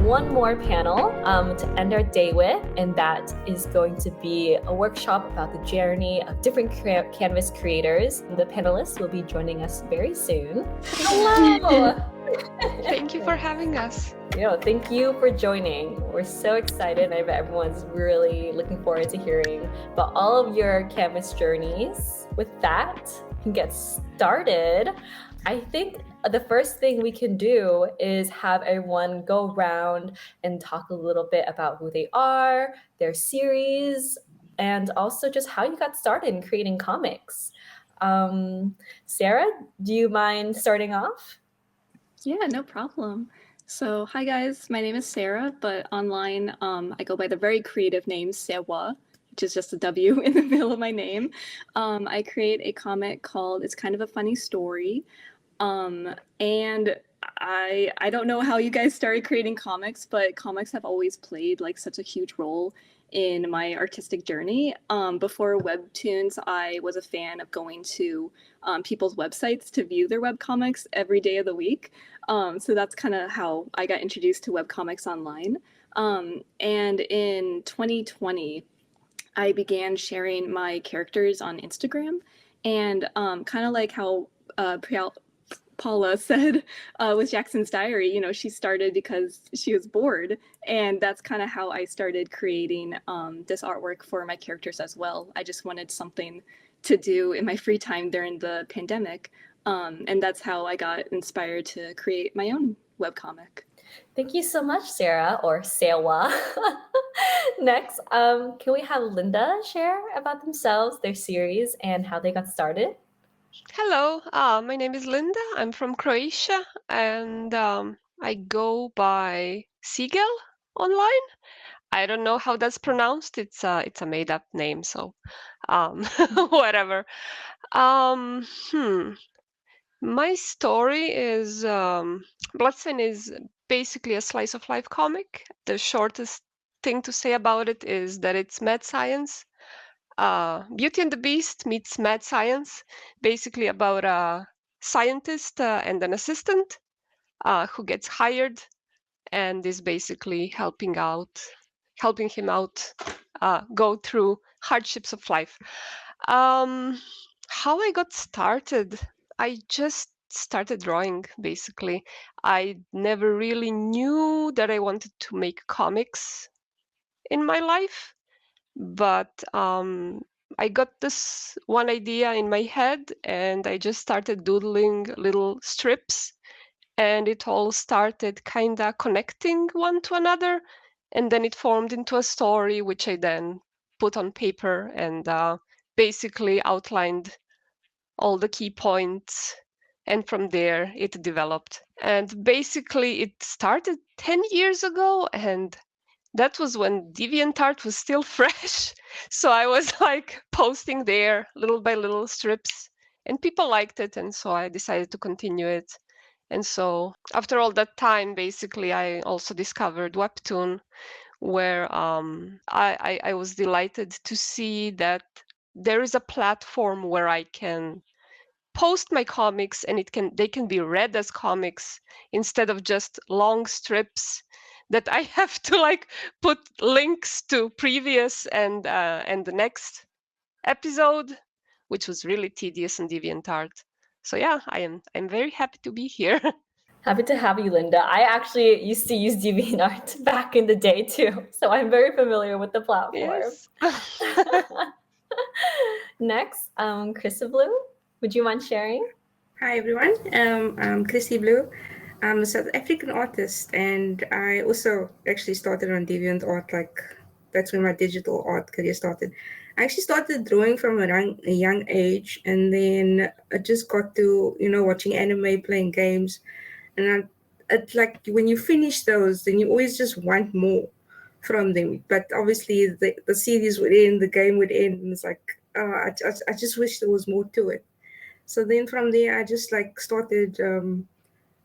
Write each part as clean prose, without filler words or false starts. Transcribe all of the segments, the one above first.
one more panel to end our day with, and that is going to be a workshop about the journey of different Canvas creators. The panelists will be joining us very soon. Hello! Thank you for having us. Thank you for joining. We're so excited. I bet everyone's really looking forward to hearing about all of your Canvas journeys. With that, we can get started. I think the first thing we can do is have everyone go around and talk a little bit about who they are, their series, and also just how you got started in creating comics. Sarah, do you mind starting off? Yeah, no problem. So, hi guys, my name is Sarah, but online I go by the very creative name manwha, which is just a W in the middle of my name. I create a comic called It's Kind of a Funny Story. And I don't know how you guys started creating comics, but comics have always played like such a huge role in my artistic journey. Before Webtoons, I was a fan of going to people's websites to view their webcomics every day of the week. So that's kind of how I got introduced to webcomics online. And in 2020, I began sharing my characters on Instagram, and kind of like how Paula said with Jackson's Diary, she started because she was bored. And that's kind of how I started creating this artwork for my characters as well. I just wanted something to do in my free time during the pandemic. And that's how I got inspired to create my own webcomic. Thank you so much, Sarah, or Sewa. Next, can we have Linda share about themselves, their series, and how they got started? Hello, my name is Linda. I'm from Croatia, and I go by Sigel online. I don't know how that's pronounced. It's a made-up name, so whatever. My story is Bloodstained is basically a slice of life comic. The shortest thing to say about it is that it's mad science. Beauty and the Beast meets mad science, basically about a scientist and an assistant who gets hired and is basically helping him out go through hardships of life. How I got started, I just started drawing, basically. I never really knew that I wanted to make comics in my life, but I got this one idea in my head and I just started doodling little strips, and it all started kind of connecting one to another, and then it formed into a story which I then put on paper and basically outlined all the key points, and from there it developed. And basically it started 10 years ago, and that was when DeviantArt was still fresh. So I was like posting there little by little strips, and people liked it, and so I decided to continue it. And so after all that time, basically, I also discovered Webtoon, where I was delighted to see that there is a platform where I can post my comics and they can be read as comics instead of just long strips that I have to like put links to previous and the next episode, which was really tedious in DeviantArt. So yeah, I'm very happy to be here. Happy to have you, Linda. I actually used to use DeviantArt back in the day too, so I'm very familiar with the platform. Yes. Next, Chrissy Blue, would you mind sharing? Hi everyone, I'm Chrissy Blue. I'm a South African artist, and I also actually started on DeviantArt. Like that's when my digital art career started. I actually started drawing from a young age, and then I just got to watching anime, playing games, and it's like when you finish those, then you always just want more from them. But obviously, the series would end, the game would end, and it's like I just wish there was more to it. So then from there, I just like started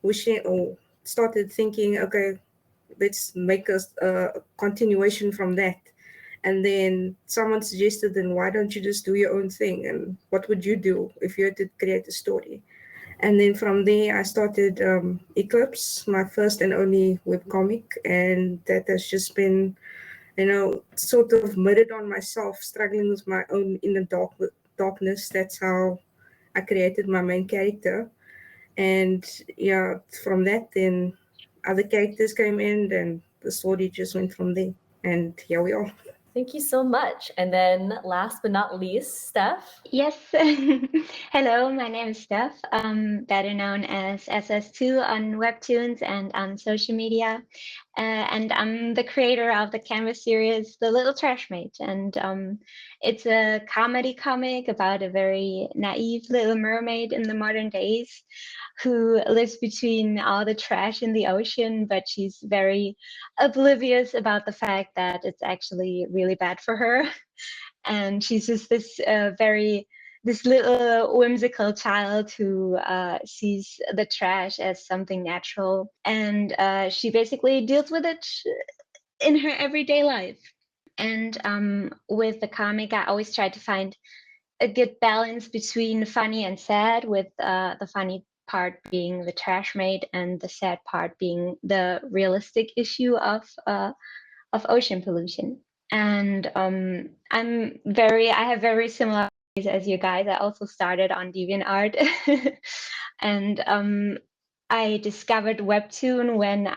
wishing or started thinking, okay, let's make a continuation from that. And then someone suggested, then why don't you just do your own thing? And what would you do if you had to create a story? And then from there, I started Eclipse, my first and only webcomic, and that has just been, sort of murdered on myself, struggling with my own inner darkness. That's how I created my main character. And yeah, from that, then other characters came in, and the story just went from there. And here we are. Thank you so much. And then last but not least, Steph. Yes. Hello, my name is Steph, better known as SS2 on Webtoons and on social media. And I'm the creator of the Canvas series, The Little Trash Mate. And it's a comedy comic about a very naive little mermaid in the modern days who lives between all the trash in the ocean, but she's very oblivious about the fact that it's actually really bad for her. And she's just this little whimsical child who sees the trash as something natural, and she basically deals with it in her everyday life. And with the comic, I always try to find a good balance between funny and sad, with the funny part being the trash mate and the sad part being the realistic issue of ocean pollution. And I have very similar as you guys. I also started on DeviantArt, and I discovered Webtoon when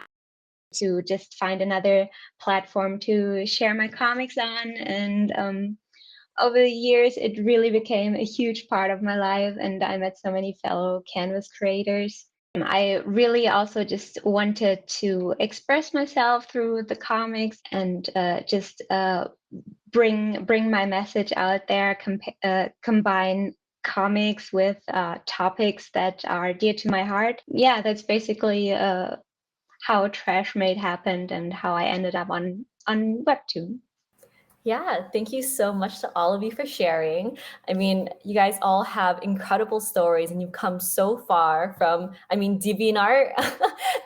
to just find another platform to share my comics on. And over the years, it really became a huge part of my life, and I met so many fellow Canvas creators. I really also just wanted to express myself through the comics and just bring my message out there, combine comics with topics that are dear to my heart. Yeah, that's basically how Trash Made happened and how I ended up on Webtoon. Yeah, thank you so much to all of you for sharing. I mean, you guys all have incredible stories and you've come so far from, DeviantArt.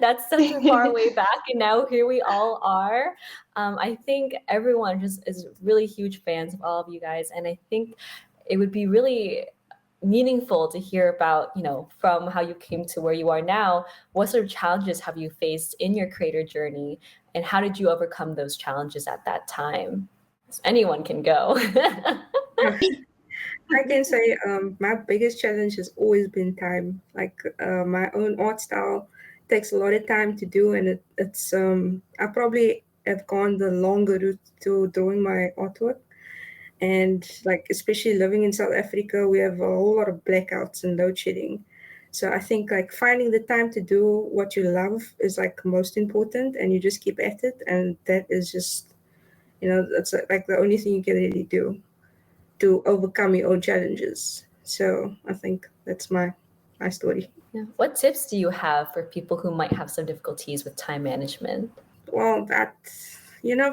That's such a far way back, and now here we all are. I think everyone just is really huge fans of all of you guys, and I think it would be really meaningful to hear about, from how you came to where you are now. What sort of challenges have you faced in your creator journey, and how did you overcome those challenges at that time? So anyone can go. I can say my biggest challenge has always been time. Like my own art style takes a lot of time to do, and it's I probably have gone the longer route to doing my artwork. And like especially living in South Africa, we have a whole lot of blackouts and load shedding. So I think like finding the time to do what you love is like most important, and you just keep at it, and that is just that's like the only thing you can really do to overcome your own challenges. So I think that's my story. Yeah. What tips do you have for people who might have some difficulties with time management? Well,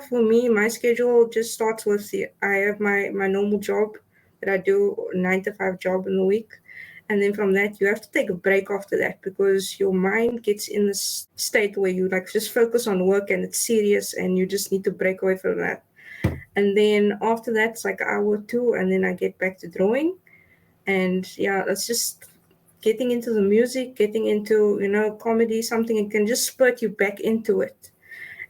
for me, my schedule just starts with I have my normal job that I do, 9 to 5 job in the week. And then from that, you have to take a break after that, because your mind gets in this state where you like just focus on work and it's serious, and you just need to break away from that. And then after that, it's like an hour or two, and then I get back to drawing. And yeah, it's just getting into the music, getting into, comedy, something that can just spurt you back into it.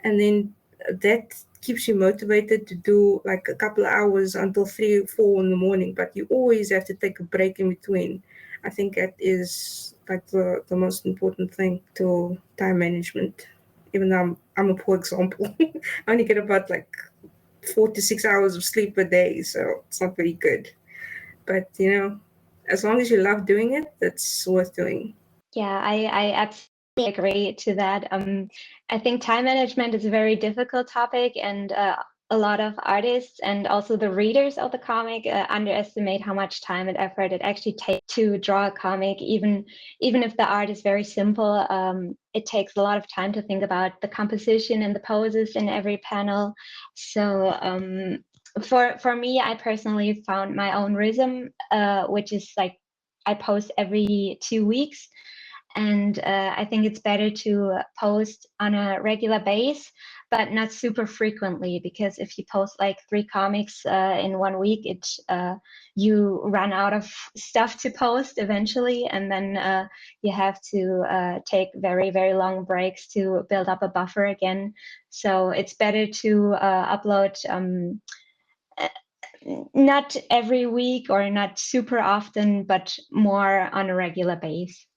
And then that keeps you motivated to do like a couple of hours until 3 or 4 in the morning. But you always have to take a break in between. I think that is like the most important thing to time management. Even though I'm a poor example. I only get about like 4 to 6 hours of sleep a day, so it's not very good. But as long as you love doing it, that's worth doing. Yeah, I absolutely agree to that. I think time management is a very difficult topic, and a lot of artists and also the readers of the comic underestimate how much time and effort it actually takes to draw a comic. Even if the art is very simple, it takes a lot of time to think about the composition and the poses in every panel. So for me, I personally found my own rhythm, which is like I post every 2 weeks. And I think it's better to post on a regular base, but not super frequently, because if you post like 3 comics in 1 week, you run out of stuff to post eventually, and then you have to take very, very long breaks to build up a buffer again. So it's better to upload not every week or not super often, but more on a regular base.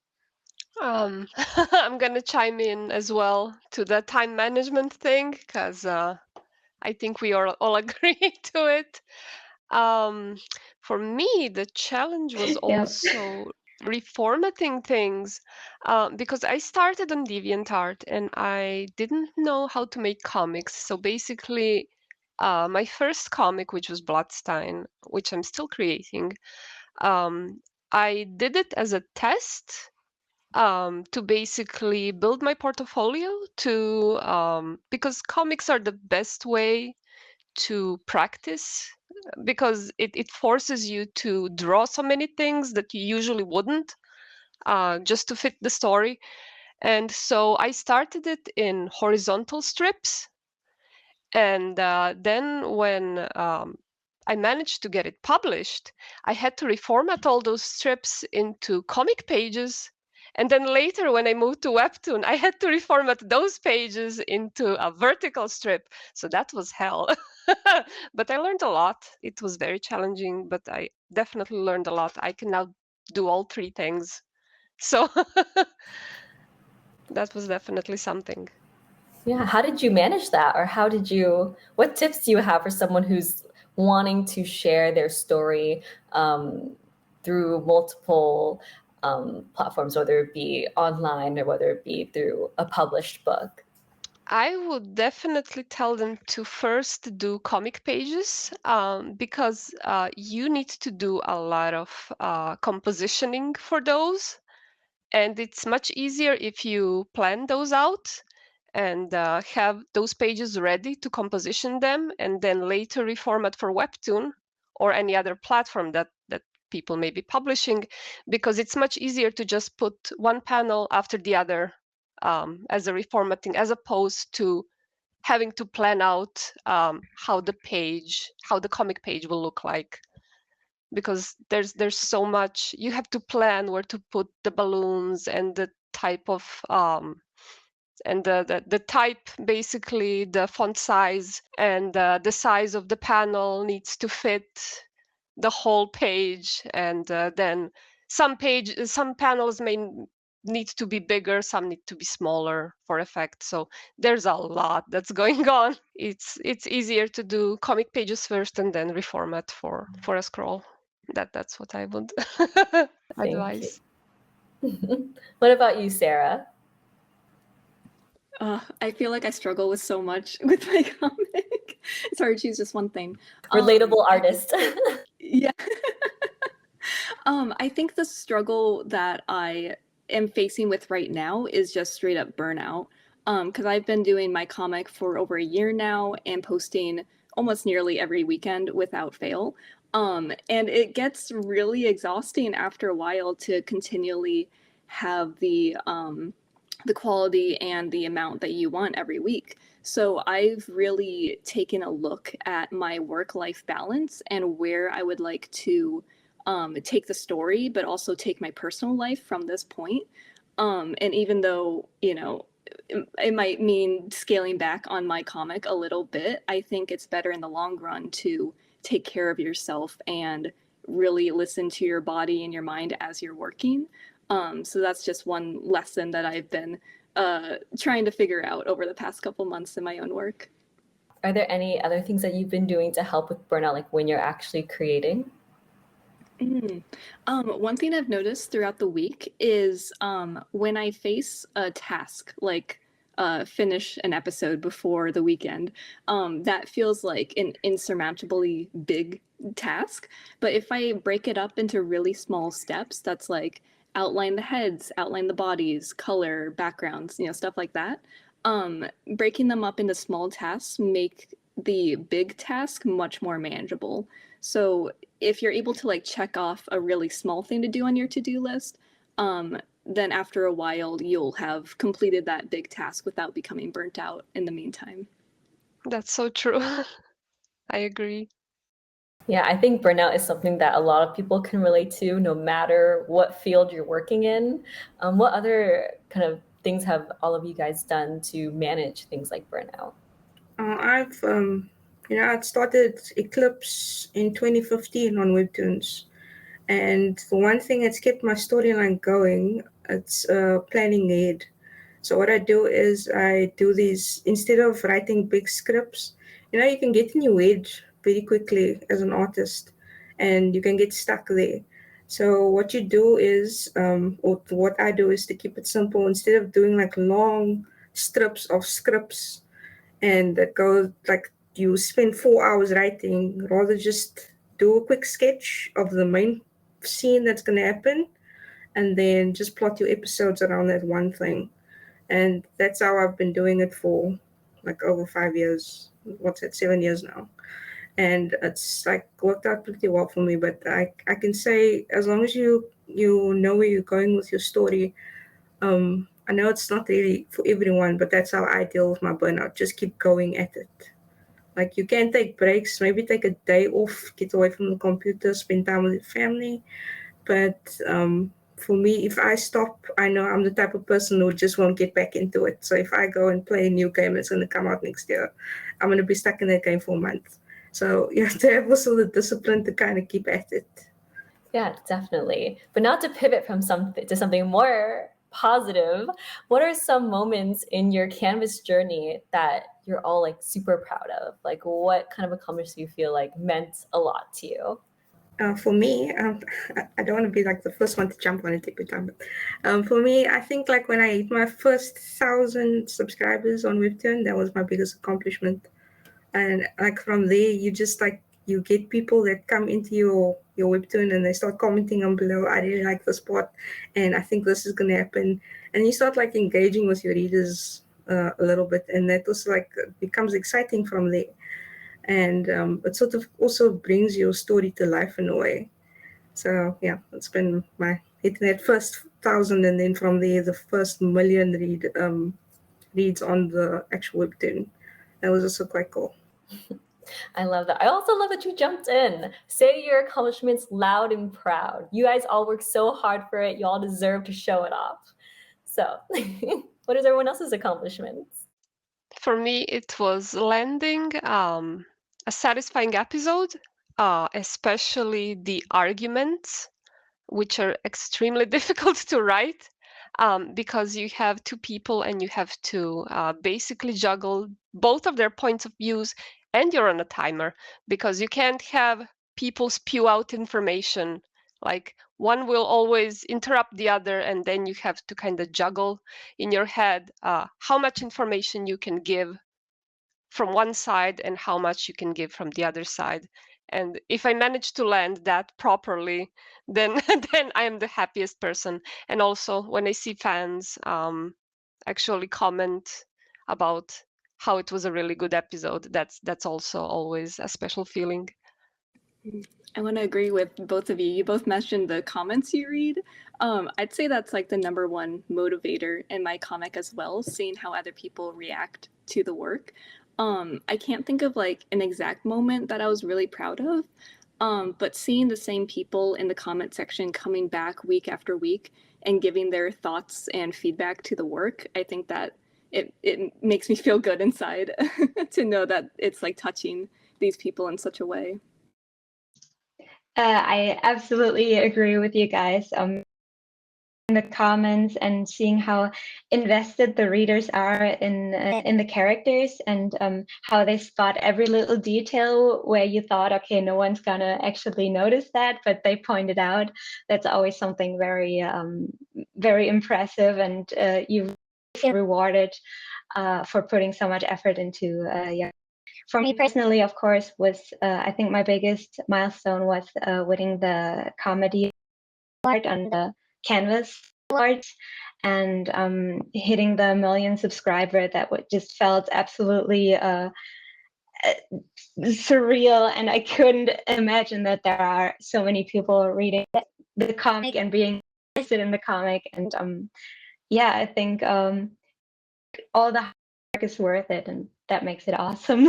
I'm gonna chime in as well to the time management thing, because I think we all agree to it. For me, the challenge was Yeah. also reformatting things, because I started on DeviantArt and I didn't know how to make comics. So basically, my first comic, which was Bloodstein, which I'm still creating, I did it as a test, to basically build my portfolio because comics are the best way to practice, because it forces you to draw so many things that you usually wouldn't, just to fit the story. And so I started it in horizontal strips, and then when I managed to get it published, I had to reformat all those strips into comic pages. And then later, when I moved to Webtoon, I had to reformat those pages into a vertical strip. So that was hell. But I learned a lot. It was very challenging, but I definitely learned a lot. I can now do all 3 things. So that was definitely something. Yeah, how did you manage that? Or what tips do you have for someone who's wanting to share their story through multiple platforms, whether it be online or whether it be through a published book? I would definitely tell them to first do comic pages, because you need to do a lot of compositioning for those. And it's much easier if you plan those out and have those pages ready to composition them, and then later reformat for Webtoon or any other platform that people may be publishing, because it's much easier to just put one panel after the other, as a reformatting, as opposed to having to plan out how the comic page will look like, because there's so much. You have to plan where to put the balloons and the type of and the type, basically the font size, and the size of the panel needs to fit the whole page. And then some panels may need to be bigger, some need to be smaller for effect. So there's a lot that's going on. It's easier to do comic pages first and then reformat for a scroll. That's what I would advise. What about you, Sarah? I feel like I struggle with so much with my comic. It's hard to choose just one thing. Relatable artist. Yeah. I think the struggle that I am facing with right now is just straight up burnout. Because I've been doing my comic for over a year now and posting almost nearly every weekend without fail. And it gets really exhausting after a while to continually have the quality and the amount that you want every week. So I've really taken a look at my work-life balance and where I would like to take the story, but also take my personal life from this point. And even though, it might mean scaling back on my comic a little bit, I think it's better in the long run to take care of yourself and really listen to your body and your mind as you're working. So that's just one lesson that I've been trying to figure out over the past couple months in my own work. Are there any other things that you've been doing to help with burnout, like when you're actually creating? One thing I've noticed throughout the week is when I face a task like finish an episode before the weekend, that feels like an insurmountably big task. But if I break it up into really small steps, that's like outline the heads, outline the bodies, color, backgrounds, stuff like that. Breaking them up into small tasks make the big task much more manageable. So if you're able to like check off a really small thing to do on your to-do list, then after a while, you'll have completed that big task without becoming burnt out in the meantime. That's so true. I agree. Yeah, I think burnout is something that a lot of people can relate to, no matter what field you're working in. What other kind of things have all of you guys done to manage things like burnout? I've I started Eclipse in 2015 on Webtoons, and the one thing that's kept my storyline going, it's planning ahead. So what I do is I do these instead of writing big scripts. You can get in your head very quickly as an artist, and you can get stuck there. So what you do is, or what I do is to keep it simple. Instead of doing like long strips of scripts and that goes like you spend 4 hours writing, rather just do a quick sketch of the main scene that's going to happen, and then just plot your episodes around that one thing. And that's how I've been doing it for like over 5 years. What's it, 7 years now? And it's like worked out pretty well for me. But I can say as long as you know where you're going with your story, I know it's not really for everyone, but that's how I deal with my burnout. Just keep going at it. Like you can take breaks, maybe take a day off, get away from the computer, spend time with your family. But for me, if I stop, I know I'm the type of person who just won't get back into it. So if I go and play a new game that's going to come out next year, I'm going to be stuck in that game for a month. So you have to have also the discipline to kind of keep at it. Yeah, definitely. But not to pivot from something to something more positive, what are some moments in your Canvas journey that you're all like super proud of? Like what kind of accomplishments do you feel like meant a lot to you? For me, I don't want to be like the first one to jump on it every time. But for me, I think like when I hit my first 1,000 subscribers on Webtoon, that was my biggest accomplishment. And like from there, you just like you get people that come into your Webtoon and they start commenting on below. I really like this part, and I think this is gonna happen. And you start like engaging with your readers a little bit, and that also like becomes exciting from there. And it sort of also brings your story to life in a way. So yeah, it's been my hitting that first 1,000, and then from there the first million reads on the actual Webtoon. That was also quite cool. I love that. I also love that you jumped in. Say your accomplishments loud and proud. You guys all work so hard for it. You all deserve to show it off. So, what is everyone else's accomplishments? For me, it was landing a satisfying episode, especially the arguments, which are extremely difficult to write because you have two people and you have to basically juggle both of their points of views, and you're on a timer because you can't have people spew out information. Like one will always interrupt the other, and then you have to kind of juggle in your head how much information you can give from one side and how much you can give from the other side. And if I manage to land that properly, then then I am the happiest person. And also when I see fans actually comment about how it was a really good episode, that's also always a special feeling. I want to agree with both of you. You both mentioned the comments you read. I'd say that's like the number one motivator in my comic as well, seeing how other people react to the work. I can't think of like an exact moment that I was really proud of, but seeing the same people in the comment section coming back week after week and giving their thoughts and feedback to the work, I think that it makes me feel good inside to know that it's like touching these people in such a way. I absolutely agree with you guys. In the comments and seeing how invested the readers are in the characters, and how they spot every little detail where you thought, okay, no one's gonna actually notice that, but they pointed out. That's always something very very impressive, and you feel rewarded for putting so much effort into yeah. For me personally, of course, was I think my biggest milestone was winning the comedy award on the Canvas Awards, and hitting the 1 million subscriber. That just felt absolutely surreal, and I couldn't imagine that there are so many people reading the comic and being interested in the comic, and yeah, I think all the hard work is worth it, and that makes it awesome.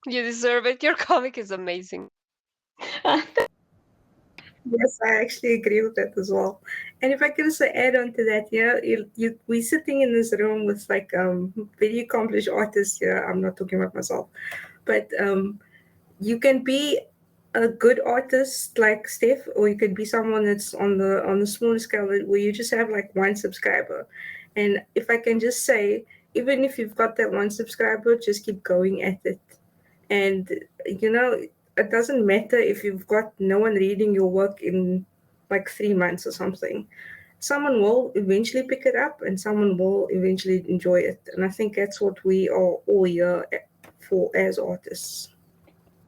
You deserve it. Your comic is amazing. Yes, I actually agree with that as well. And if I could also add on to that, we're sitting in this room with like very accomplished artists here. I'm not talking about myself, but you can be a good artist like Steph, or you could be someone that's on the smaller scale where you just have like one subscriber. And if I can just say, even if you've got that one subscriber, just keep going at it. And it doesn't matter if you've got no one reading your work in like 3 months or something. Someone will eventually pick it up, and someone will eventually enjoy it. And I think that's what we are all here for as artists.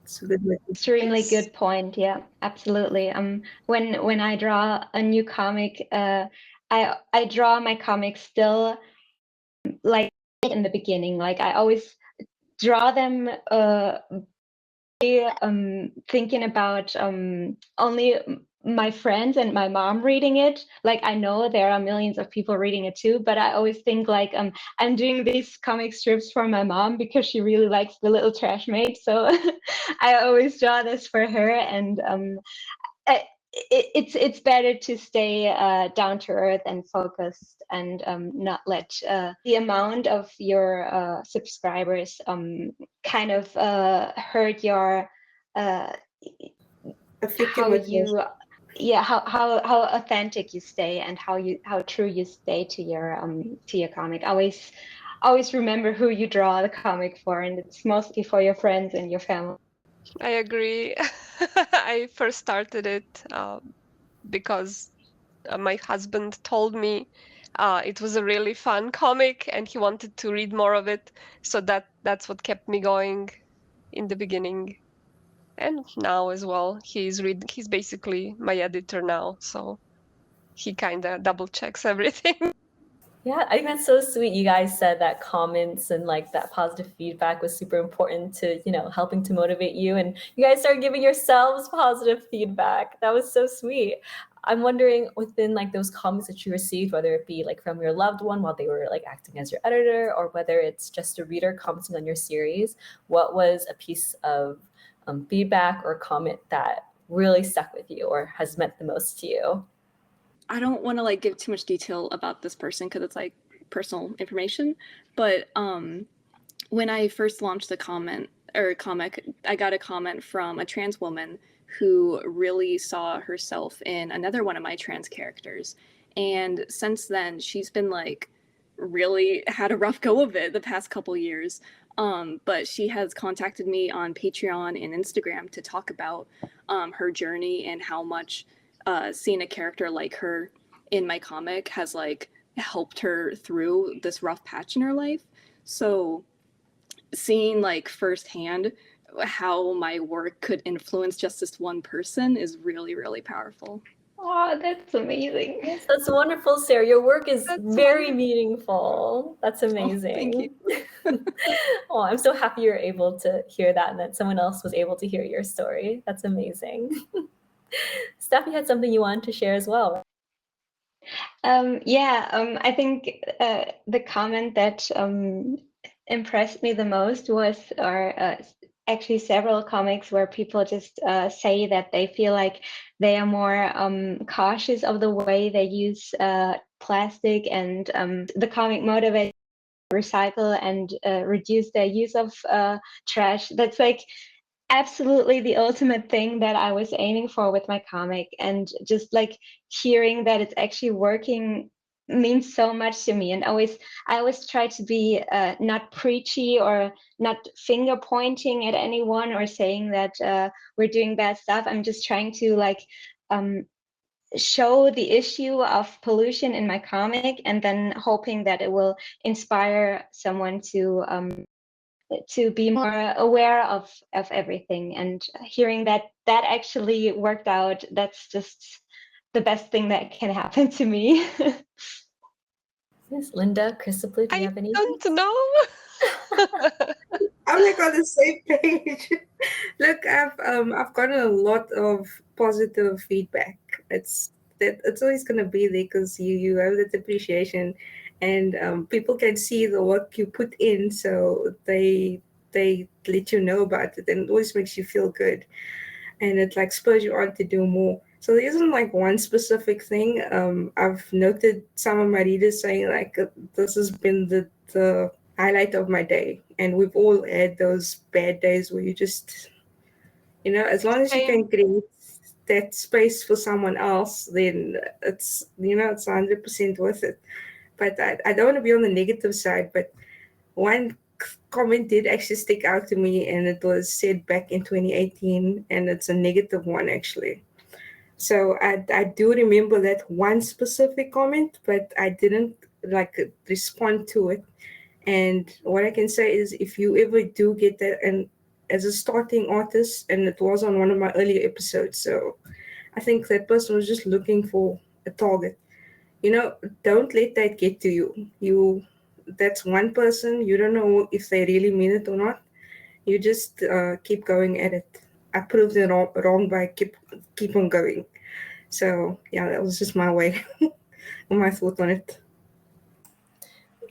It's a good message. Extremely Yes. good point. Yeah, absolutely. When I draw a new comic, I draw my comics still like in the beginning. Like I always draw them thinking about only my friends and my mom reading it. Like I know there are millions of people reading it too, but I always think like I'm doing these comic strips for my mom because she really likes the little trash maid. So I always draw this for her, and it's better to stay down to earth and focused, and not let the amount of your subscribers kind of hurt your Affect how your motivation. you how authentic you stay, and how true you stay to your comic. Always remember who you draw the comic for, and it's mostly for your friends and your family. I agree. I first started it because my husband told me it was a really fun comic and he wanted to read more of it. So that's what kept me going in the beginning. And now as well. He's basically my editor now, so he kind of double checks everything. Yeah, I think that's so sweet. You guys said that comments and like that positive feedback was super important to, helping to motivate you. And you guys started giving yourselves positive feedback. That was so sweet. I'm wondering within like those comments that you received, whether it be like from your loved one while they were like acting as your editor, or whether it's just a reader commenting on your series, what was a piece of feedback or comment that really stuck with you or has meant the most to you? I don't want to like give too much detail about this person because it's like personal information, but when I first launched the comic, I got a comment from a trans woman who really saw herself in another one of my trans characters. And since then, she's been like really had a rough go of it the past couple years. But she has contacted me on Patreon and Instagram to talk about her journey and how much seeing a character like her in my comic has like helped her through this rough patch in her life. So seeing like firsthand how my work could influence just this one person is really, really powerful. Oh, that's amazing. Yes, that's wonderful, Sarah. Your work is That's very wonderful. meaningful. That's amazing. Thank you. Oh, I'm so happy you're able to hear that and that someone else was able to hear your story. That's amazing. Steph, you had something you wanted to share as well. I think the comment that impressed me the most was, or actually several comics where people just say that they feel like they are more cautious of the way they use plastic, and the comic motivates recycle and reduce their use of trash. That's like absolutely the ultimate thing that I was aiming for with my comic, and just like hearing that it's actually working means so much to me. And I always try to be not preachy or not finger pointing at anyone or saying that we're doing bad stuff. I'm just trying to like show the issue of pollution in my comic, and then hoping that it will inspire someone to be more aware of everything. And hearing that actually worked out, that's just the best thing that can happen to me. Yes, Linda, Crystal Blue, do you I have any? don't know. I'm like on the same page. Look, I've gotten a lot of positive feedback. that it's always going to be there because you have that appreciation, and people can see the work you put in, so they let you know about it, and it always makes you feel good, and it like spurs you on to do more. So there isn't like one specific thing. I've noted some of my readers saying like this has been the highlight of my day, and we've all had those bad days where you just, as long as you Same. can create that space for someone else, then it's 100% worth it. But I don't want to be on the negative side, but one comment did actually stick out to me, and it was said back in 2018, and it's a negative one actually. So I do remember that one specific comment, but I didn't like respond to it. And what I can say is, if you ever do get that, and as a starting artist, and it was on one of my earlier episodes, so I think that person was just looking for a target. Don't let that get to you. That's one person. You don't know if they really mean it or not. You just keep going at it. I proved it wrong by keep on going. So yeah, that was just my way, my thought on it.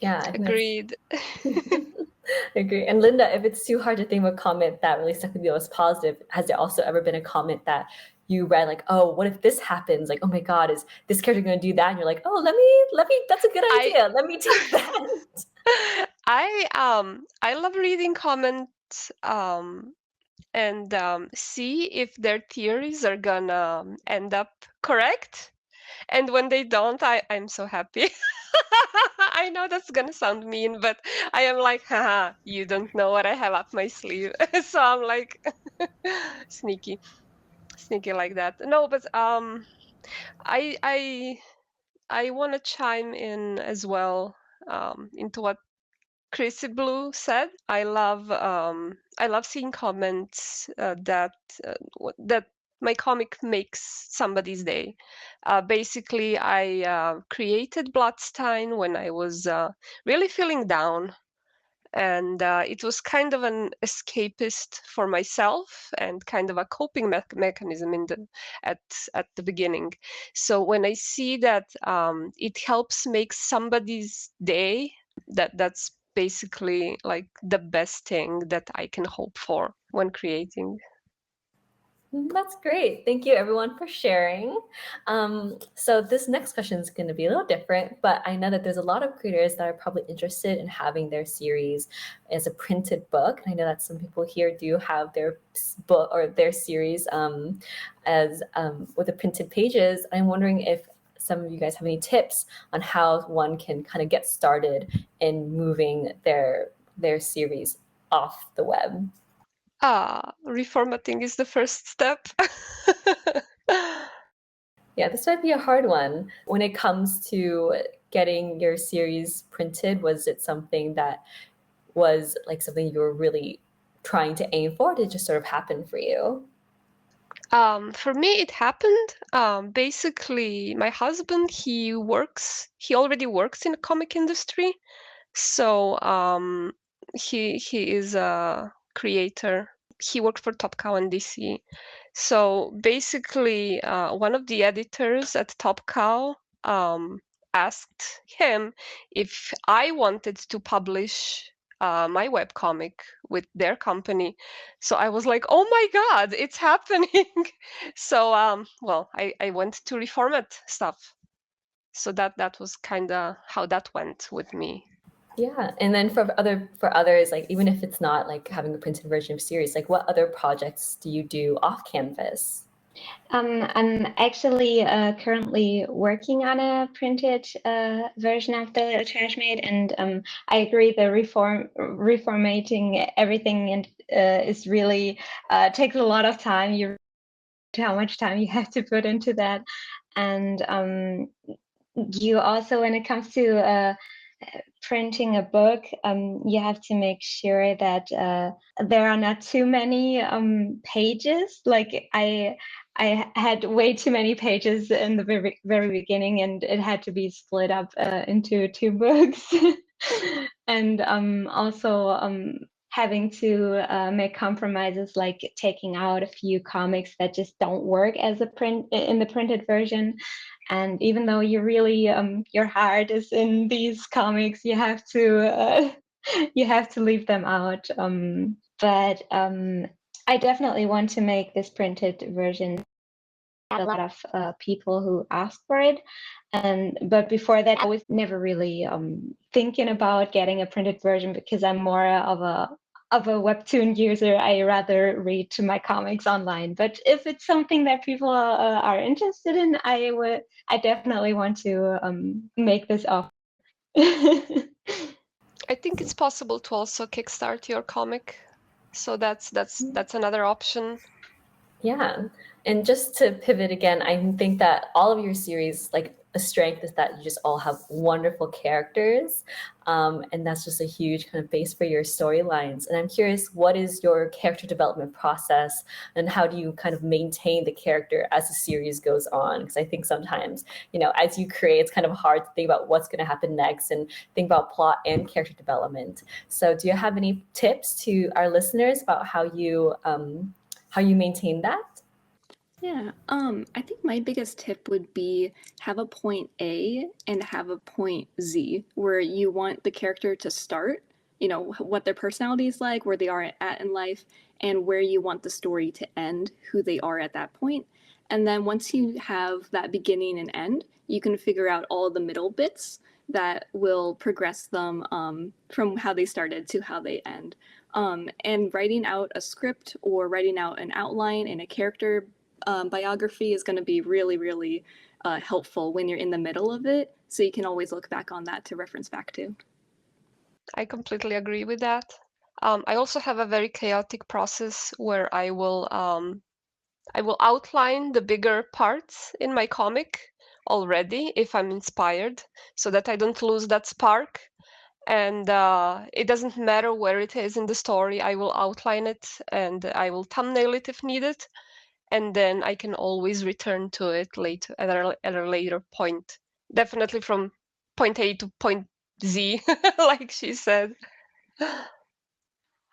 Yeah, I think Agreed. I agree. And Linda, if it's too hard to think of a comment that really stuck with you as positive, has there also ever been a comment that you read like, oh, what if this happens? Like, oh my God, is this character going to do that? And you're like, oh, let me, that's a good idea. Let me take that. I love reading comments and see if their theories are gonna end up correct. And when they don't, I'm so happy. I know that's gonna sound mean, but I am like, haha, you don't know what I have up my sleeve. So I'm like sneaky like that. No, but I I I want to chime in as well into what Chrissy Blue said. I love seeing comments that my comic makes somebody's day. Basically, I created Bloodstein when I was really feeling down, and it was kind of an escapist for myself and kind of a coping mechanism at at the beginning. So when I see that it helps make somebody's day, that's basically like the best thing that I can hope for when creating. That's great. Thank you, everyone, for sharing. So this next question is going to be a little different, but I know that there's a lot of creators that are probably interested in having their series as a printed book. And I know that some people here do have their book or their series as with the printed pages. I'm wondering if some of you guys have any tips on how one can kind of get started in moving their series off the web. Reformatting is the first step. Yeah, this might be a hard one. When it comes to getting your series printed, was it something that was like something you were really trying to aim for? Did it just sort of happen for you? For me, it happened. Basically, my husband, he already works in the comic industry. So he is a creator. He worked for Top Cow and DC. So basically, one of the editors at Top Cow asked him if I wanted to publish my webcomic with their company. So I was like, oh my God, it's happening. So well, I went to reformat stuff. So that was kind of how that went with me. Yeah, and then for others, like even if it's not like having a printed version of series, like what other projects do you do off Canvas? I'm actually currently working on a printed version of the Trash Made, and I agree the reformatting everything and is really takes a lot of time. You how much time you have to put into that, and you also, when it comes to printing a book, you have to make sure that there are not too many pages. Like I had way too many pages in the very beginning, and it had to be split up into 2 books. And also having to make compromises, like taking out a few comics that just don't work as a print in the printed version. And even though you really your heart is in these comics, you have to you have to leave them out. But I definitely want to make this printed version. A lot of people who ask for it, but before that I was never really thinking about getting a printed version, because I'm more of a Webtoon user. I rather read my comics online. But if it's something that people are interested in, I definitely want to make this offer. I think it's possible to also kickstart your comic, so that's another option. Yeah. And just to pivot again, I think that all of your series, like a strength is that you just all have wonderful characters. And that's just a huge kind of base for your storylines. And I'm curious, what is your character development process, and how do you kind of maintain the character as the series goes on? Because I think sometimes, as you create, it's kind of hard to think about what's going to happen next and think about plot and character development. So do you have any tips to our listeners about how you maintain that? Yeah, I think my biggest tip would be have a point A and have a point Z, where you want the character to start, what their personality is like, where they are at in life, and where you want the story to end, who they are at that point. And then once you have that beginning and end, you can figure out all the middle bits that will progress them from how they started to how they end. And writing out a script or writing out an outline and a character biography is going to be really, really helpful when you're in the middle of it. So you can always look back on that to reference back to. I completely agree with that. I also have a very chaotic process where I will outline the bigger parts in my comic already if I'm inspired, so that I don't lose that spark. And it doesn't matter where it is in the story, I will outline it and I will thumbnail it if needed. And then I can always return to it later at a later point. Definitely from point A to point Z, like she said.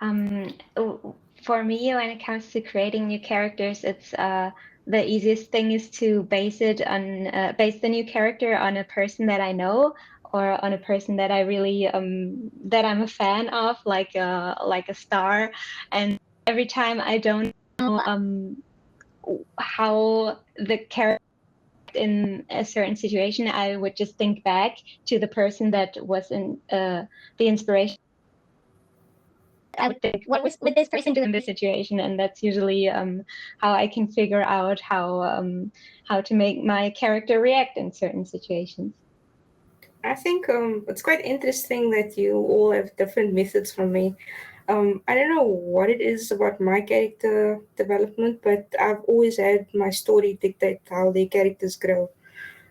For me, when it comes to creating new characters, it's the easiest thing is to base the new character on a person that I know, or on a person that I really that I'm a fan of, like a star. And every time I don't know how the character in a certain situation, I would just think back to the person that was in the inspiration. I would think, what would this person do in this situation? And that's usually how I can figure out how to make my character react in certain situations. I think it's quite interesting that you all have different methods from me. I don't know what it is about my character development, but I've always had my story dictate how the characters grow.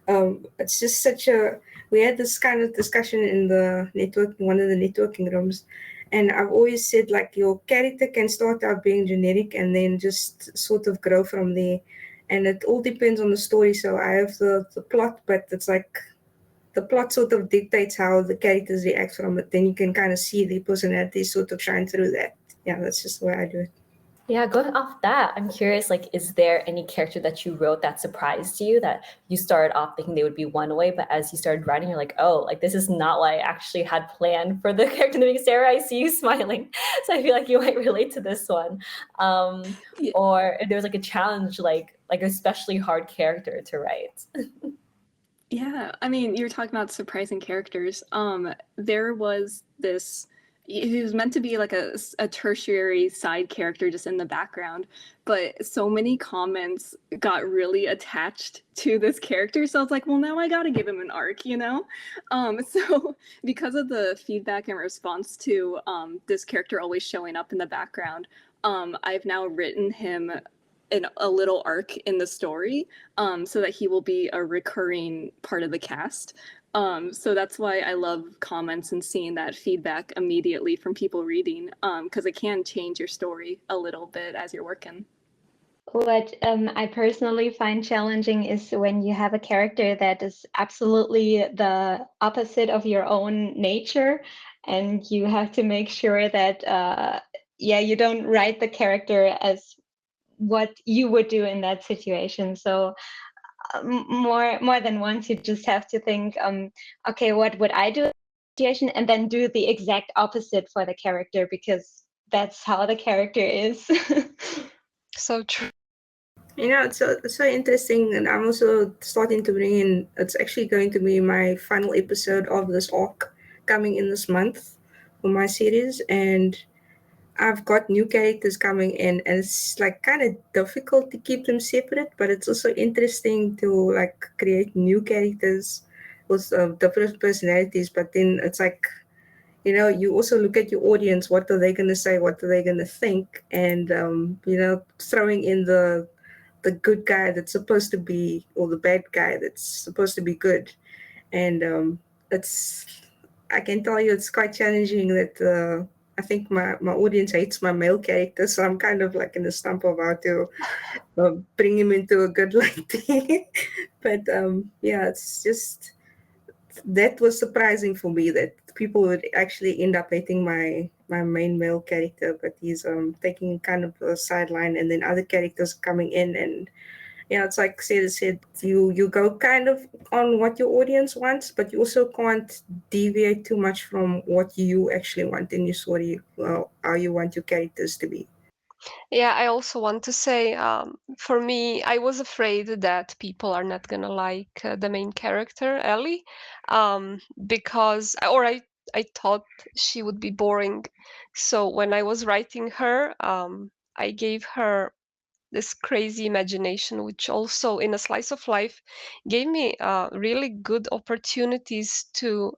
It's just we had this kind of discussion in one of the networking rooms, and I've always said, like, your character can start out being generic and then just sort of grow from there, and it all depends on the story. So I have the plot, but it's like the plot sort of dictates how the characters react from it. Then you can kind of see the personality sort of shine through that. Yeah, that's just the way I do it. Yeah, going off that, I'm curious, like, is there any character that you wrote that surprised you, that you started off thinking they would be one way, but as you started writing, you're like, oh, like, this is not what I actually had planned for the character to be? Sarah, I see you smiling. So I feel like you might relate to this one. Yeah. Or if there was like a challenge, like especially hard character to write. Yeah, I mean, you were talking about surprising characters. There was this. He was meant to be like a tertiary side character just in the background, but so many comments got really attached to this character. So I was like, well, now I got to give him an arc, So because of the feedback and response to this character always showing up in the background, I've now written him a little arc in the story, so that he will be a recurring part of the cast. So that's why I love comments and seeing that feedback immediately from people reading, because it can change your story a little bit as you're working. What I personally find challenging is when you have a character that is absolutely the opposite of your own nature, and you have to make sure that you don't write the character as what you would do in that situation. So more than once. You just have to think, okay, what would I do in this situation, and then do the exact opposite for the character, because that's how the character is. So true. It's so interesting, and I'm also starting to bring in. It's actually going to be my final episode of this arc coming in this month for my series, and I've got new characters coming in, and it's like kind of difficult to keep them separate, but it's also interesting to like create new characters with different personalities. But then it's like, you also look at your audience. What are they going to say? What are they going to think? And throwing in the good guy that's supposed to be, or the bad guy that's supposed to be good, and it's I can tell you it's quite challenging that I think my audience hates my male character, so I'm kind of like in the stump of how to bring him into a good light. But yeah, it's just that was surprising for me that people would actually end up hating my main male character, but he's taking kind of a sideline, and then other characters coming in. And it's like Sarah said, you go kind of on what your audience wants, but you also can't deviate too much from what you actually want in your story, how you want your characters to be. Yeah, I also want to say, for me, I was afraid that people are not gonna like the main character, Ellie, because, or I thought she would be boring. So when I was writing her, I gave her this crazy imagination, which also in a slice of life gave me really good opportunities to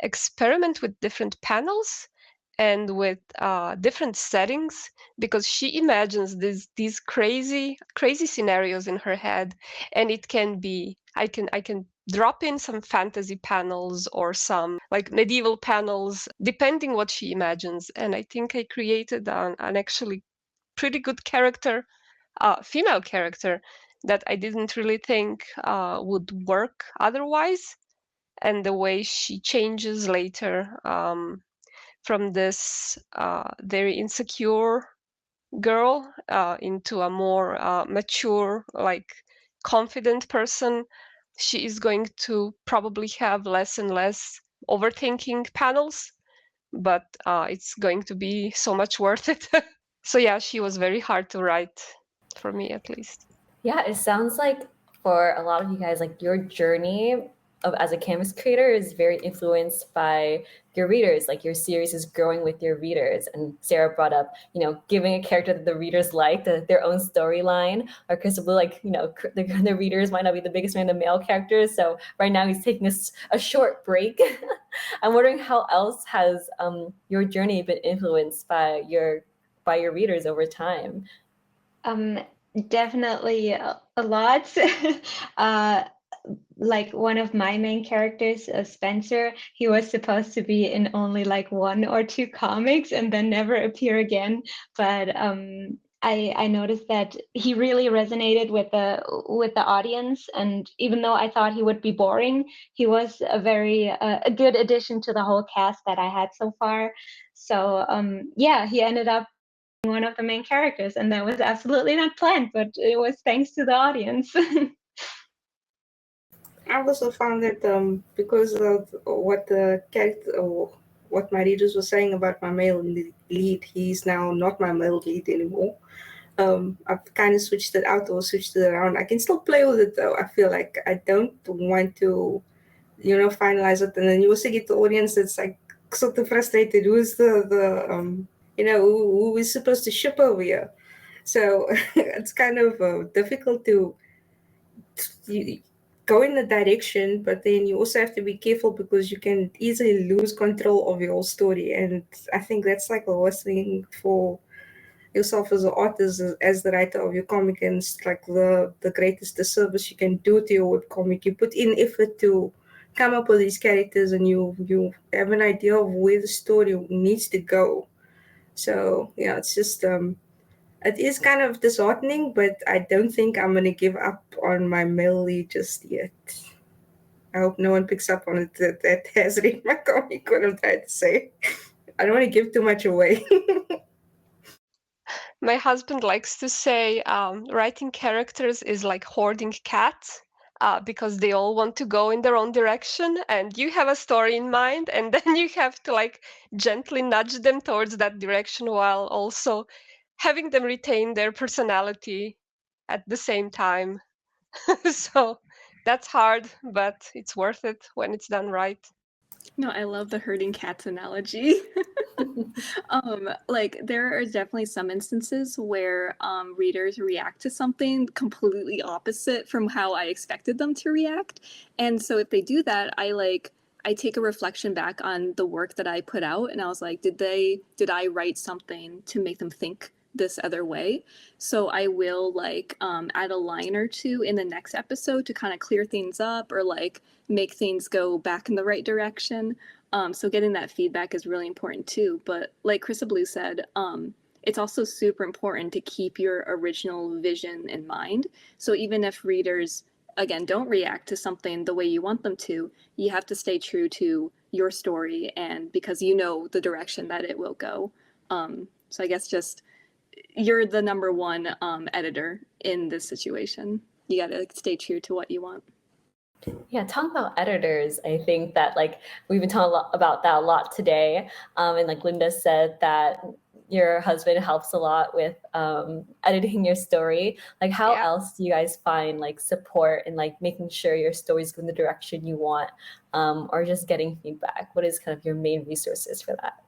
experiment with different panels and with different settings, because she imagines these crazy scenarios in her head, and it can be I can drop in some fantasy panels or some like medieval panels depending what she imagines, and I think I created an actually pretty good character, female character, that I didn't really think would work otherwise. And the way she changes later, from this very insecure girl into a more mature, like confident person, she is going to probably have less and less overthinking panels, but it's going to be so much worth it. So yeah, she was very hard to write, for me at least. Yeah, it sounds like for a lot of you guys, like your journey of as a canvas creator is very influenced by your readers. Like your series is growing with your readers. And Sarah brought up, giving a character that the readers like their own storyline. Or Christopher, like, the readers might not be the biggest fan of male characters. So right now he's taking a short break. I'm wondering how else has your journey been influenced by your readers over time? Um, Definitely a lot. uh, like one of my main characters, Spencer, he was supposed to be in only like one or two comics and then never appear again. But I noticed that he really resonated with the audience, and even though I thought he would be boring, he was a good addition to the whole cast that I had so far. So yeah, he ended up one of the main characters, and that was absolutely not planned, but it was thanks to the audience. I also found that because of what the character or what my readers were saying about my male lead, he's now not my male lead anymore. I've kind of switched it out or switched it around. I can still play with it though. I feel like I don't want to, finalize it, and then you also get the audience that's like sort of frustrated. Who's who is supposed to ship over here? So it's kind of difficult to you go in a direction, but then you also have to be careful because you can easily lose control of your whole story. And I think that's like the worst thing for yourself as an artist, as the writer of your comic, and it's like the greatest disservice you can do to your webcomic. You put in effort to come up with these characters, and you have an idea of where the story needs to go. So yeah, it's just it is kind of disheartening, but I don't think I'm gonna give up on my male lead just yet. I hope no one picks up on it that has read my comic, what I'm trying to say. I don't want to give too much away. My husband likes to say writing characters is like hoarding cats. Because they all want to go in their own direction, and you have a story in mind, and then you have to like gently nudge them towards that direction while also having them retain their personality at the same time. So that's hard, but it's worth it when it's done right. No, I love the herding cats analogy. Like there are definitely some instances where readers react to something completely opposite from how I expected them to react. And so if they do that, I take a reflection back on the work that I put out, and I was like, did I write something to make them think this other way? So I will like add a line or two in the next episode to kind of clear things up or like make things go back in the right direction. So getting that feedback is really important too. But like Krista Blue said, it's also super important to keep your original vision in mind. So even if readers, again, don't react to something the way you want them to, you have to stay true to your story, and because you know the direction that it will go. So I guess just you're the number one editor in this situation. You got to like, stay true to what you want. Yeah, talking about editors, I think that like we've been talking about that a lot today. And like Linda said that your husband helps a lot with editing your story. Like how Yeah. else do you guys find like support in like making sure your story's going the direction you want, or just getting feedback? What is kind of your main resources for that?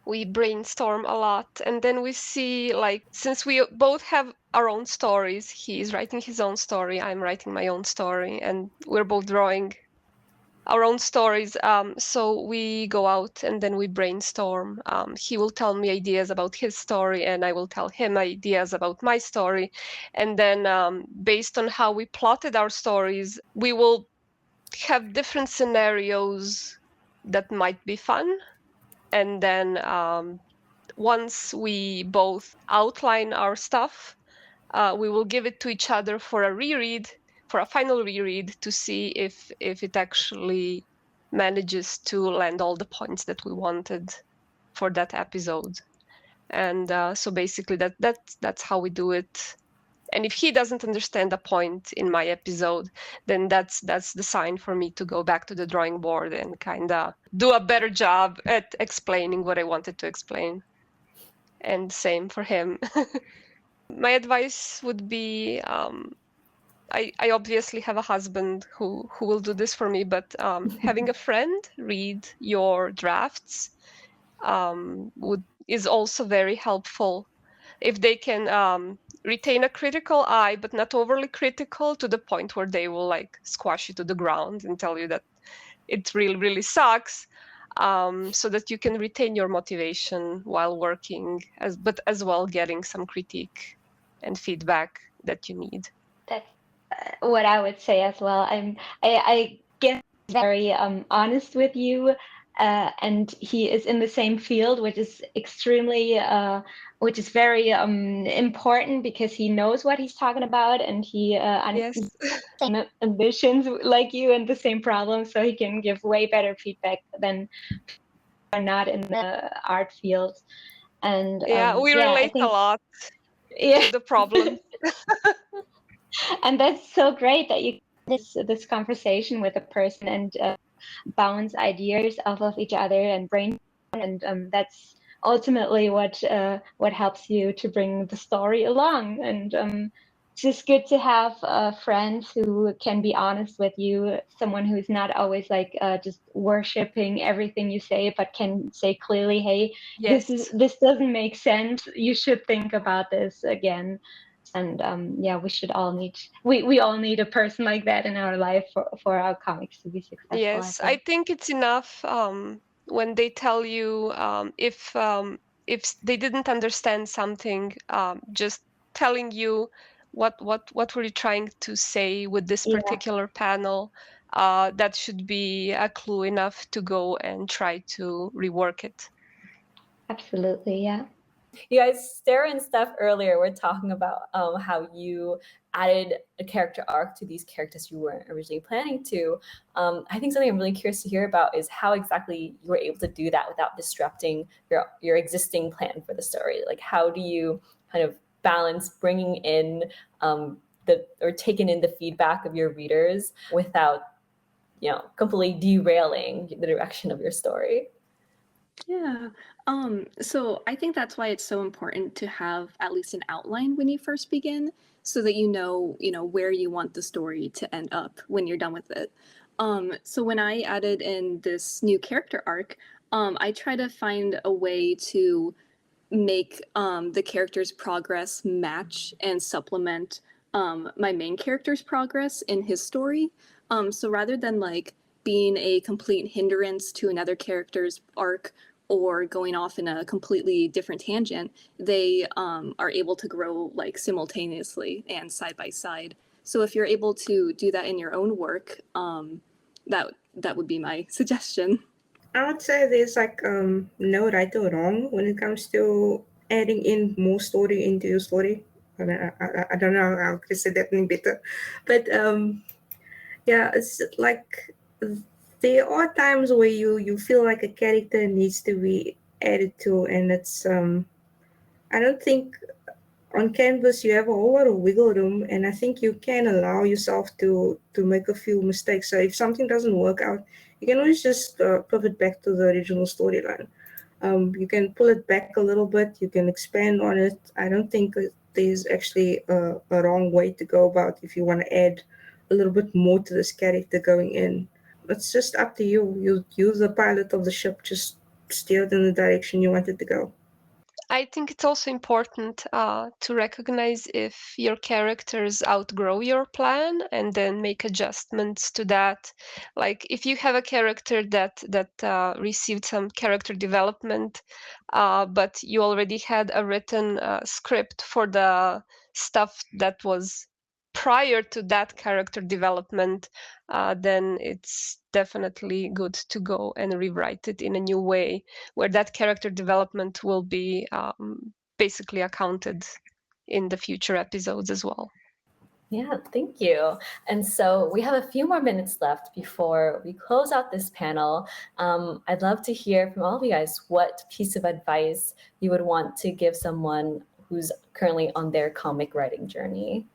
We brainstorm a lot, and then we see, like, since we both have our own stories, he's writing his own story, I'm writing my own story, and we're both drawing our own stories. So we go out and then we brainstorm. He will tell me ideas about his story, and I will tell him ideas about my story. And then based on how we plotted our stories, we will have different scenarios that might be fun. And then once we both outline our stuff, we will give it to each other for a reread, for a final reread, to see if it actually manages to land all the points that we wanted for that episode. And so basically that's how we do it. And if he doesn't understand a point in my episode, then that's the sign for me to go back to the drawing board and kind of do a better job at explaining what I wanted to explain. And same for him. My advice would be, I obviously have a husband who will do this for me, but having a friend read your drafts is also very helpful. If they can retain a critical eye, but not overly critical to the point where they will like squash you to the ground and tell you that it really, really sucks, so that you can retain your motivation while working, but as well getting some critique and feedback that you need. That's what I would say as well. I guess very honest with you, and he is in the same field, which is extremely, which is very important because he knows what he's talking about, and he Yes. same ambitions like you and the same problems, so he can give way better feedback than are not in the art field. And Yeah, we I relate think a lot yeah. to the problem. And that's so great that you this conversation with a person and bounce ideas off of each other and brainstorm, and that's ultimately what helps you to bring the story along. And it's just good to have friends who can be honest with you, someone who's not always like just worshiping everything you say, but can say clearly, hey, Yes. this doesn't make sense, you should think about this again. And we should all need we all need a person like that in our life for our comics to be successful. Yes, I think it's enough when they tell you if they didn't understand something, just telling you what were you trying to say with this particular panel. That should be a clue enough to go and try to rework it. Absolutely, yeah. You guys, Sarah and Steph earlier were talking about how you added a character arc to these characters you weren't originally planning to. I think something I'm really curious to hear about is how exactly you were able to do that without disrupting your existing plan for the story. Like how do you kind of balance bringing in taking in the feedback of your readers without, completely derailing the direction of your story? Yeah. So I think that's why it's so important to have at least an outline when you first begin, so that you know, where you want the story to end up when you're done with it. So when I added in this new character arc, I try to find a way to make the character's progress match and supplement my main character's progress in his story. So rather than like being a complete hindrance to another character's arc or going off in a completely different tangent, they are able to grow like simultaneously and side by side. So if you're able to do that in your own work, that would be my suggestion. I would say there's like no right or wrong when it comes to adding in more story into your story. I don't know how to say that any better, but yeah, it's like there are times where you feel like a character needs to be added to, and it's I don't think on canvas you have a whole lot of wiggle room, and I think you can allow yourself to make a few mistakes. So if something doesn't work out, you can always just pivot back to the original storyline. You can pull it back a little bit, you can expand on it. I don't think that there's actually a wrong way to go about if you want to add a little bit more to this character going in. It's just up to you. You're the pilot of the ship, just steer it in the direction you want it to go. I think it's also important to recognize if your characters outgrow your plan and then make adjustments to that. Like if you have a character that received some character development, but you already had a written script for the stuff that was prior to that character development, then it's definitely good to go and rewrite it in a new way where that character development will be basically accounted in the future episodes as well. Yeah, thank you. And so we have a few more minutes left before we close out this panel. I'd love to hear from all of you guys what piece of advice you would want to give someone who's currently on their comic writing journey.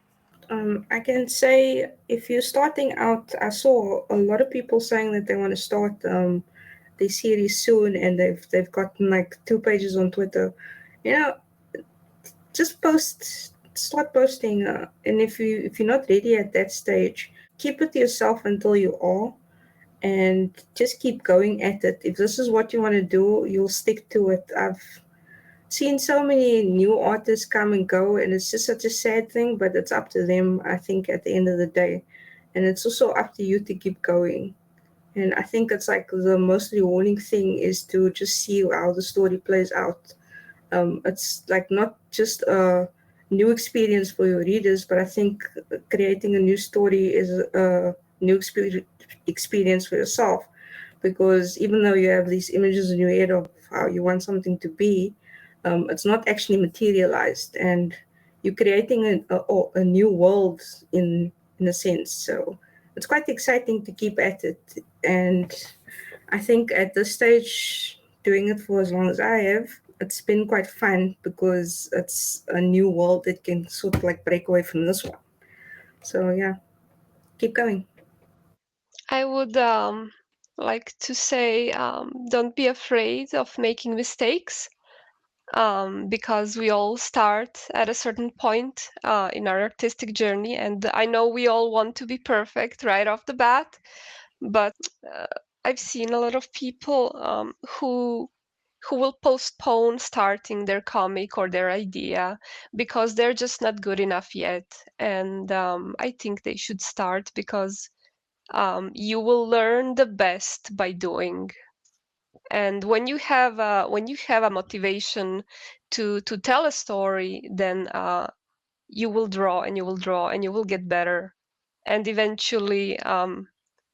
I can say if you're starting out, I saw a lot of people saying that they want to start the series soon, and they've gotten like 2 pages on Twitter. You know, just start posting, and if you're not ready at that stage, keep it to yourself until you are, and just keep going at it. If this is what you want to do, you'll stick to it. I've seen so many new artists come and go, and it's just such a sad thing, but it's up to them, I think, at the end of the day. And it's also up to you to keep going. And I think it's like the most rewarding thing is to just see how the story plays out. It's like not just a new experience for your readers, but I think creating a new story is a new experience for yourself, because even though you have these images in your head of how you want something to be, it's not actually materialized, and you're creating a new world in a sense. So it's quite exciting to keep at it, and I think at this stage, doing it for as long as I have, it's been quite fun because it's a new world that can sort of like break away from this one. So yeah, keep going. I would like to say don't be afraid of making mistakes because we all start at a certain point in our artistic journey. And I know we all want to be perfect right off the bat, but I've seen a lot of people who will postpone starting their comic or their idea because they're just not good enough yet. And I think they should start because you will learn the best by doing. And when you have a motivation to tell a story, then you will draw and you will draw and you will get better. And eventually,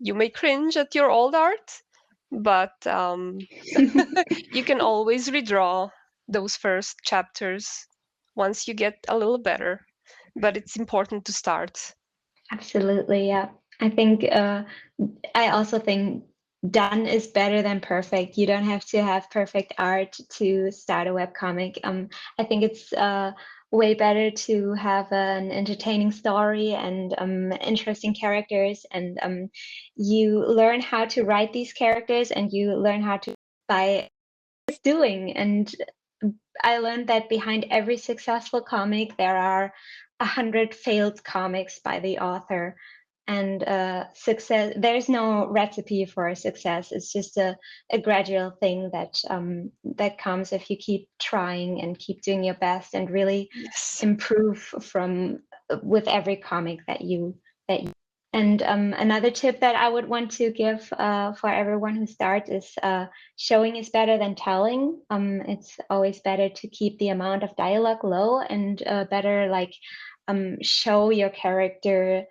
you may cringe at your old art, but you can always redraw those first chapters once you get a little better. But it's important to start. Absolutely, yeah. I think I also think done is better than perfect. You don't have to have perfect art to start a webcomic. I think it's way better to have an entertaining story and interesting characters, and you learn how to write these characters, and you learn how to by doing. And I learned that behind every successful comic there are 100 failed comics by the author. And success, there's no recipe for success. It's just a gradual thing that that comes if you keep trying and keep doing your best and really Yes. improve from with every comic that you. And another tip that I would want to give for everyone who starts is showing is better than telling. It's always better to keep the amount of dialogue low and better like show your character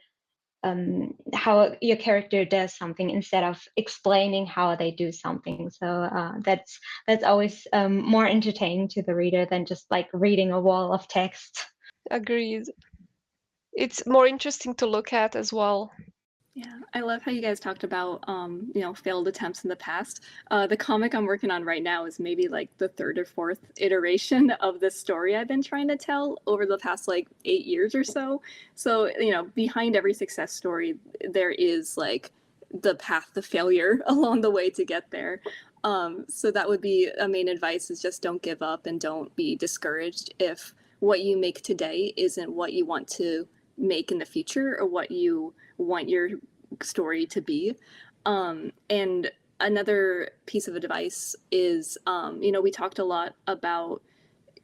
how your character does something instead of explaining how they do something. So that's always more entertaining to the reader than just like reading a wall of text. Agreed. It's more interesting to look at as well. Yeah, I love how you guys talked about, failed attempts in the past. The comic I'm working on right now is maybe like the third or fourth iteration of the story I've been trying to tell over the past like 8 years or so. So, behind every success story, there is like the path to failure along the way to get there. So that would be a main advice is just don't give up and don't be discouraged if what you make today isn't what you want to make in the future or what you want your story to be. And another piece of advice is, we talked a lot about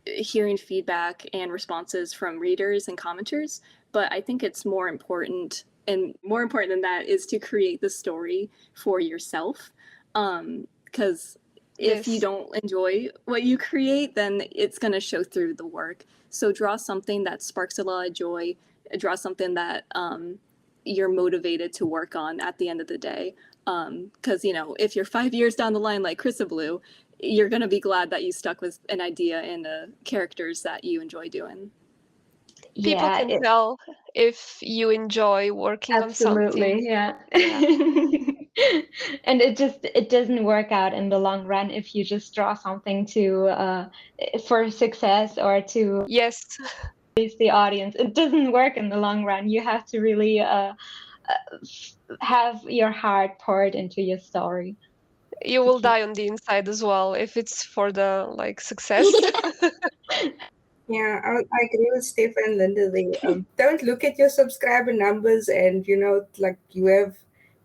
hearing feedback and responses from readers and commenters, but I think it's more important, and more important than that is to create the story for yourself. Because if you Yes. don't enjoy what you create, then it's going to show through the work. So draw something that sparks a lot of joy, draw something that you're motivated to work on at the end of the day. Because, if you're 5 years down the line like Krista Blue, you're going to be glad that you stuck with an idea and the characters that you enjoy doing. People Yeah, can tell if you enjoy working on something. absolutely, yeah. Yeah. And it doesn't work out in the long run if you just draw something to for success or to Yes. please the audience. It doesn't work in the long run. You have to really have your heart poured into your story. You will die on the inside as well if it's for the like success. Yeah, I agree with Stefan and Linda there. Don't look at your subscriber numbers and, like you have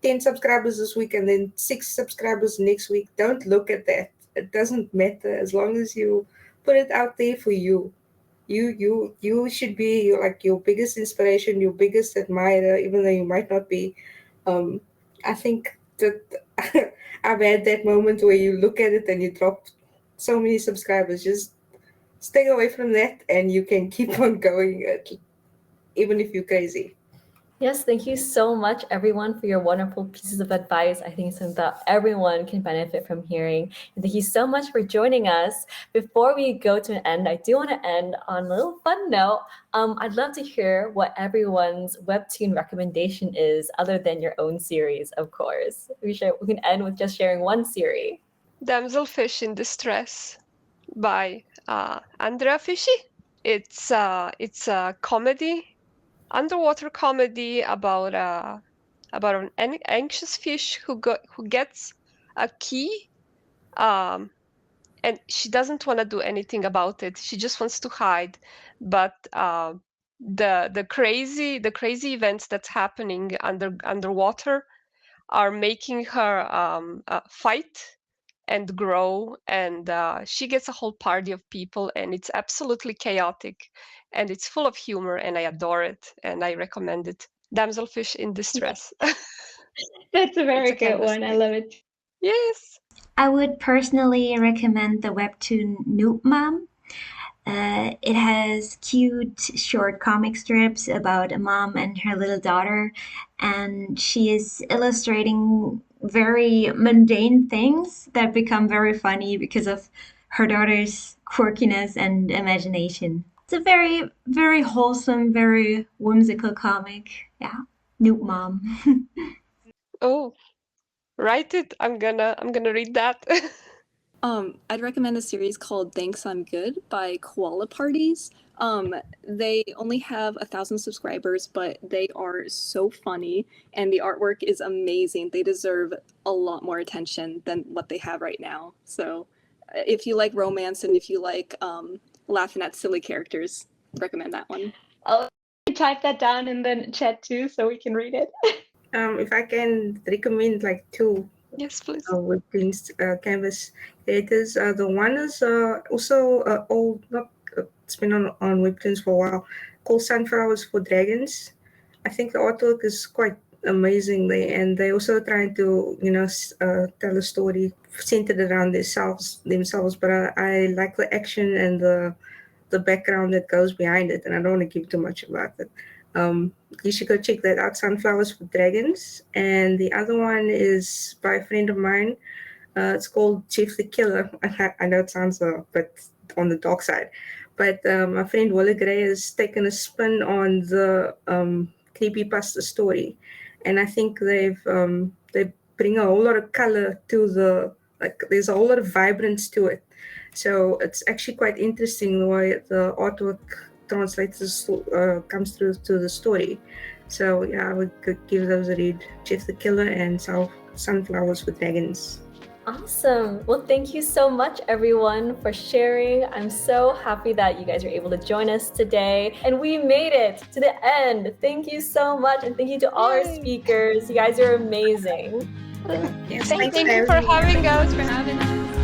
10 subscribers this week and then 6 subscribers next week. Don't look at that. It doesn't matter as long as you put it out there for you. You should be your biggest inspiration, your biggest admirer, even though you might not be. I think that I've had that moment where you look at it and you drop so many subscribers. Just stay away from that and you can keep on going even if you're crazy. Yes, thank you so much, everyone, for your wonderful pieces of advice. I think it's something that everyone can benefit from hearing. And thank you so much for joining us. Before we go to an end, I do want to end on a little fun note. I'd love to hear what everyone's Webtoon recommendation is, other than your own series, of course. We can end with just sharing one series. Damselfish in Distress by Andrea Fischi. It's a comedy, underwater comedy about an anxious fish who gets a key, and she doesn't want to do anything about it. She just wants to hide, but the crazy events that's happening underwater are making her fight and grow, and she gets a whole party of people, and it's absolutely chaotic, and it's full of humor, and I adore it, and I recommend it. Damselfish in Distress. That's a very It's a good canvas one. I thing. love it. Yes. I would personally recommend the webtoon Noob Mom. It has cute short comic strips about a mom and her little daughter, and she is illustrating very mundane things that become very funny because of her daughter's quirkiness and imagination. It's a very, very wholesome, very whimsical comic. Yeah, Noob Mom. Oh, write it. I'm gonna read that. I'd recommend a series called Thanks I'm Good by Koala Parties. They only have 1,000 subscribers, but they are so funny and the artwork is amazing. They deserve a lot more attention than what they have right now. So if you like romance and if you like laughing at silly characters, recommend that one. I'll type that down in the chat too so we can read it. If I can recommend like two Yes, please. Webtoons canvas creators, the one is also old, not it's been on Webtoons for a while, called Sunflowers for Dragons. I think the artwork is quite amazingly, and they also trying to tell a story centered around themselves. But I like the action and the background that goes behind it, and I don't want to give too much about it. You should go check that out, Sunflowers for Dragons. And the other one is by a friend of mine. It's called Jeff the Killer. I know it sounds a bit on the dark side, but my friend Willa Gray has taken a spin on the creepypasta story, and I think they bring a whole lot of color to there's a whole lot of vibrance to it. So it's actually quite interesting the way the artwork translates comes through to the story. So yeah, I would give those a read. Jeff the Killer and Sunflowers with Dragons. Awesome. Well, thank you so much, everyone, for sharing. I'm so happy that you guys were able to join us today. And we made it to the end. Thank you so much. And thank you to all our speakers. You guys are amazing. Yes, Thank thanks you for having us. For having us.